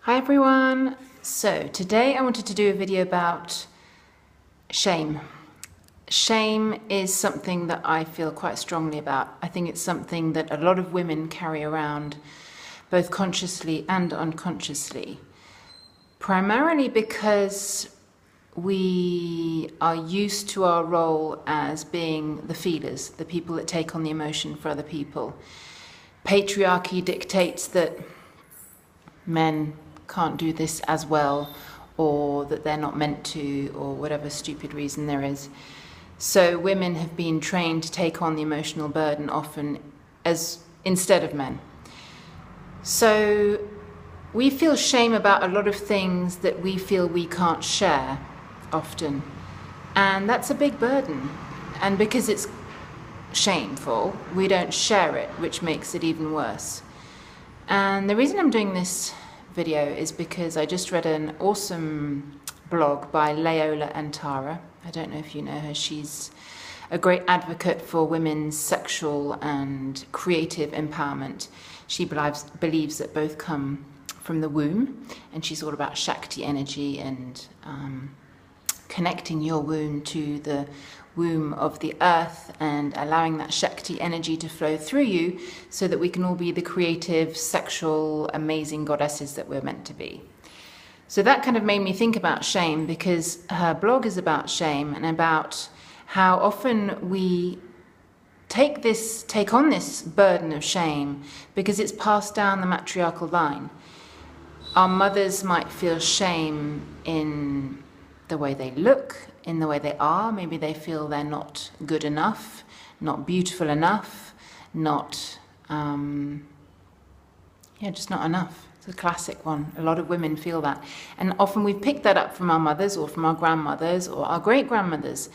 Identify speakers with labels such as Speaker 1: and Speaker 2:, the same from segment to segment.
Speaker 1: Hi everyone! So today I wanted to do a video about shame. Shame is something that I feel quite strongly about. I think it's something that a lot of women carry around both consciously and unconsciously. Primarily because we are used to our role as being the feelers, the people that take on the emotion for other people. Patriarchy dictates that men can't do this as well, or that they're not meant to, or whatever stupid reason there is. So women have been trained to take on the emotional burden often instead of men. So we feel shame about a lot of things that we feel we can't share often. And that's a big burden. And because it's shameful, we don't share it, which makes it even worse. And the reason I'm doing this video is because I just read an awesome blog by Leola Antara. I don't know if you know her. She's a great advocate for women's sexual and creative empowerment. She believes that both come from the womb, and she's all about Shakti energy and connecting your womb to the womb of the earth and allowing that Shakti energy to flow through you so that we can all be the creative, sexual, amazing goddesses that we're meant to be. So that kind of made me think about shame, because her blog is about shame and about how often we take on this burden of shame because it's passed down the matriarchal line. Our mothers might feel shame in the way they look, in the way they are. Maybe they feel they're not good enough, not beautiful enough, not, just not enough. It's a classic one. A lot of women feel that. And often we've picked that up from our mothers or from our grandmothers or our great-grandmothers,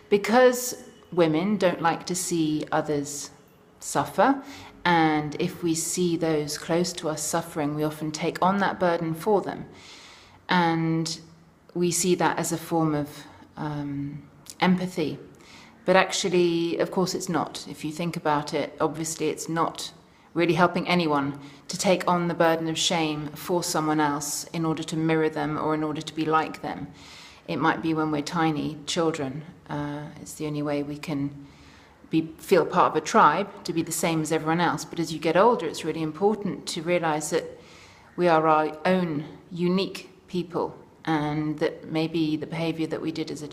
Speaker 1: because women don't like to see others suffer. And if we see those close to us suffering, we often take on that burden for them. And we see that as a form of empathy. But actually, of course, it's not. If you think about it, obviously it's not really helping anyone to take on the burden of shame for someone else in order to mirror them or in order to be like them. It might be when we're tiny children. It's the only way we can feel part of a tribe, to be the same as everyone else. But as you get older, it's really important to realize that we are our own unique people, and that maybe the behavior that we did as a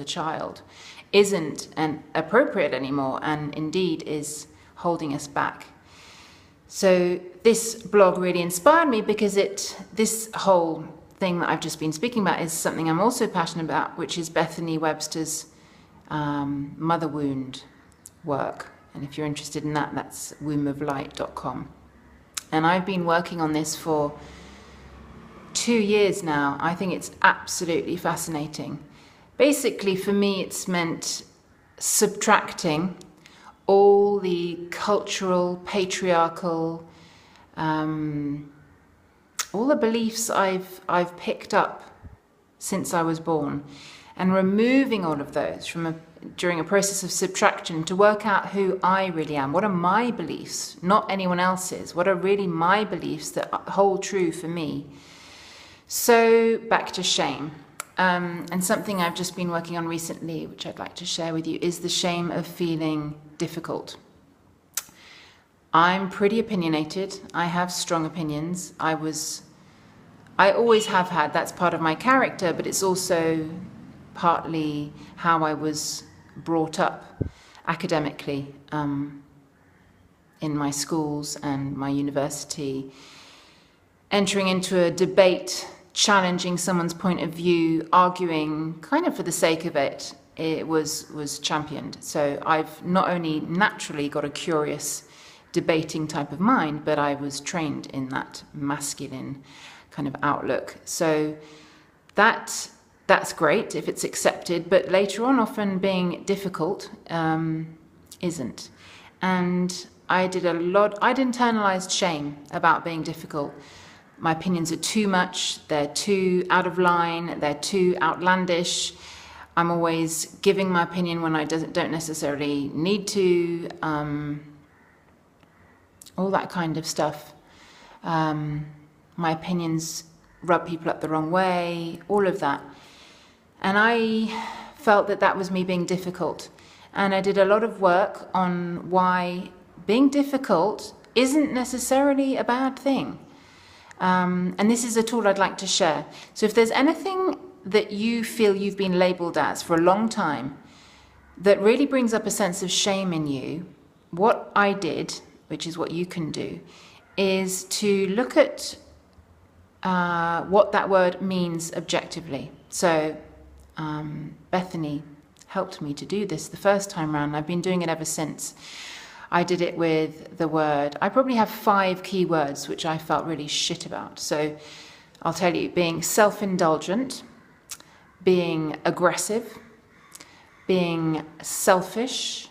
Speaker 1: child isn't appropriate anymore, and indeed is holding us back. So this blog really inspired me because this whole thing that I've just been speaking about is something I'm also passionate about, which is Bethany Webster's mother wound work. And if you're interested in that, that's womboflight.com. And I've been working on this for 2 years now. I think it's absolutely fascinating. Basically, for me, it's meant subtracting all the cultural, patriarchal, all the beliefs I've picked up since I was born, and removing all of those during a process of subtraction to work out who I really am. What are my beliefs, not anyone else's? What are really my beliefs that hold true for me? So back to shame, and something I've just been working on recently, which I'd like to share with you, is the shame of feeling difficult. I'm pretty opinionated. I have strong opinions. I always have had. That's part of my character, but it's also partly how I was brought up academically in my schools and my university. Entering into a debate, challenging someone's point of view, arguing kind of for the sake of it, it was championed. So I've not only naturally got a curious debating type of mind, but I was trained in that masculine kind of outlook. So that's great if it's accepted, but later on often being difficult isn't. And I'd internalized shame about being difficult. My opinions are too much, they're too out of line, they're too outlandish. I'm always giving my opinion when I don't necessarily need to, all that kind of stuff. My opinions rub people up the wrong way, all of that. And I felt that that was me being difficult. And I did a lot of work on why being difficult isn't necessarily a bad thing. And this is a tool I'd like to share. So if there's anything that you feel you've been labeled as for a long time that really brings up a sense of shame in you, what I did, which is what you can do, is to look at what that word means objectively. So Bethany helped me to do this the first time round. I've been doing it ever since. I did it with the word. I probably have 5 key words which I felt really shit about. So I'll tell you: being self-indulgent, being aggressive, being selfish,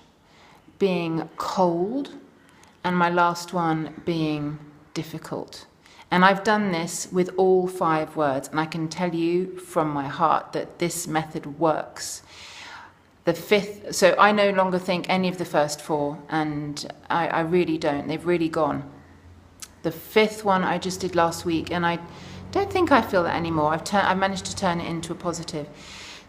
Speaker 1: being cold, and my last one being difficult. And I've done this with all 5 words, and I can tell you from my heart that this method works. The 5th, so I no longer think any of the first 4, and I really don't. They've really gone. The 5th one I just did last week, and I don't think I feel that anymore. I've managed to turn it into a positive.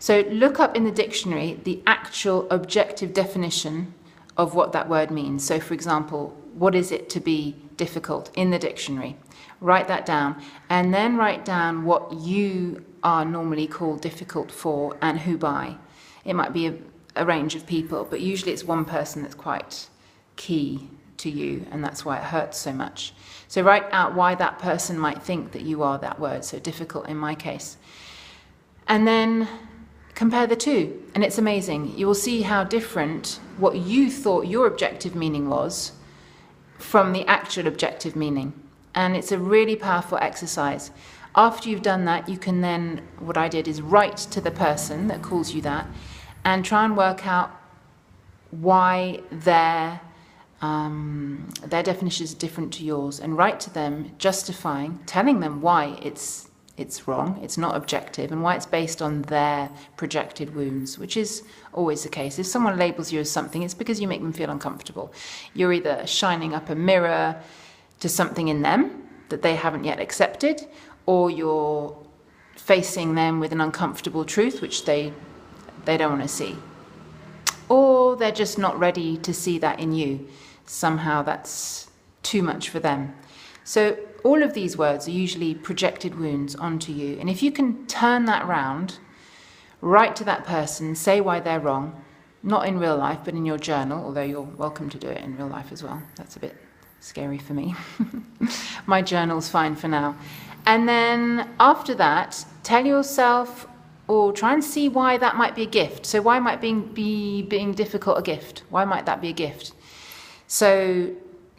Speaker 1: So look up in the dictionary the actual objective definition of what that word means. So for example, what is it to be difficult in the dictionary? Write that down, and then write down what you are normally called difficult for and who by. It might be a range of people, but usually it's one person that's quite key to you, and that's why it hurts so much. So write out why that person might think that you are that word, so difficult in my case. And then compare the two, and it's amazing. You will see how different what you thought your objective meaning was from the actual objective meaning. And it's a really powerful exercise. After you've done that, you can then, what I did is write to the person that calls you that and try and work out why their definition is different to yours, and write to them justifying, telling them why it's wrong, it's not objective, and why it's based on their projected wounds, which is always the case. If someone labels you as something, it's because you make them feel uncomfortable. You're either shining up a mirror to something in them that they haven't yet accepted, or you're facing them with an uncomfortable truth which they don't want to see. Or they're just not ready to see that in you. Somehow that's too much for them. So all of these words are usually projected wounds onto you. And if you can turn that round, write to that person, say why they're wrong, not in real life, but in your journal, although you're welcome to do it in real life as well. That's a bit scary for me. My journal's fine for now. And then after that, tell yourself, or try and see why that might be a gift. So why might being difficult a gift? Why might that be a gift? So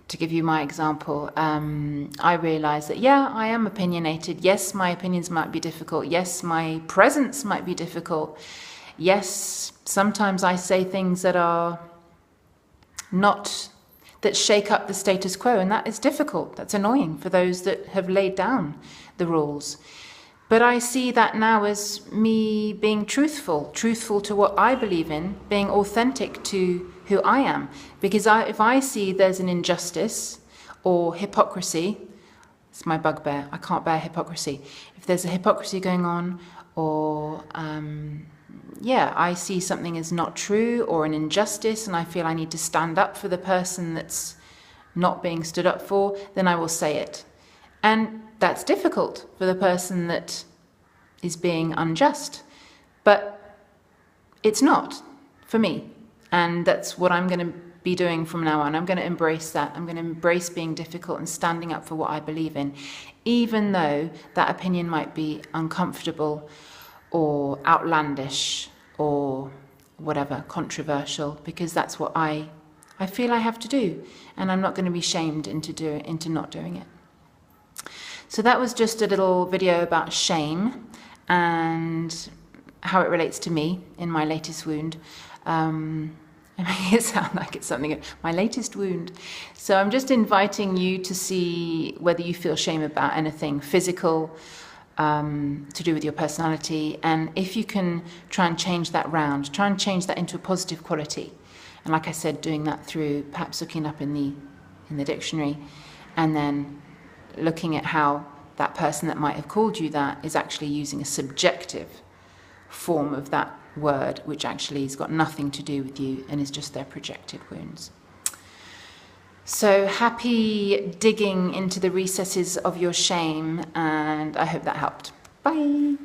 Speaker 1: to give you my example, I realized that, yeah, I am opinionated. Yes, my opinions might be difficult. Yes, my presence might be difficult. Yes, sometimes I say things that are not, that shake up the status quo, and that is difficult. That's annoying for those that have laid down the rules. But I see that now as me being truthful to what I believe in, being authentic to who I am. Because if I see there's an injustice or hypocrisy, it's my bugbear, I can't bear hypocrisy. If there's a hypocrisy going on, or I see something is not true or an injustice, and I feel I need to stand up for the person that's not being stood up for, then I will say it. And that's difficult for the person that is being unjust. But it's not for me. And that's what I'm going to be doing from now on. I'm going to embrace that. I'm going to embrace being difficult and standing up for what I believe in, even though that opinion might be uncomfortable or outlandish or whatever, controversial, because that's what I feel I have to do. And I'm not going to be shamed into not doing it. So that was just a little video about shame and how it relates to me in my latest wound. I make it sound like it's something, my latest wound. So I'm just inviting you to see whether you feel shame about anything physical, to do with your personality, and if you can try and change that round, try and change that into a positive quality. And like I said, doing that through perhaps looking up in the dictionary, and then looking at how that person that might have called you that is actually using a subjective form of that word, which actually has got nothing to do with you and is just their projected wounds. So happy digging into the recesses of your shame, and I hope that helped. Bye.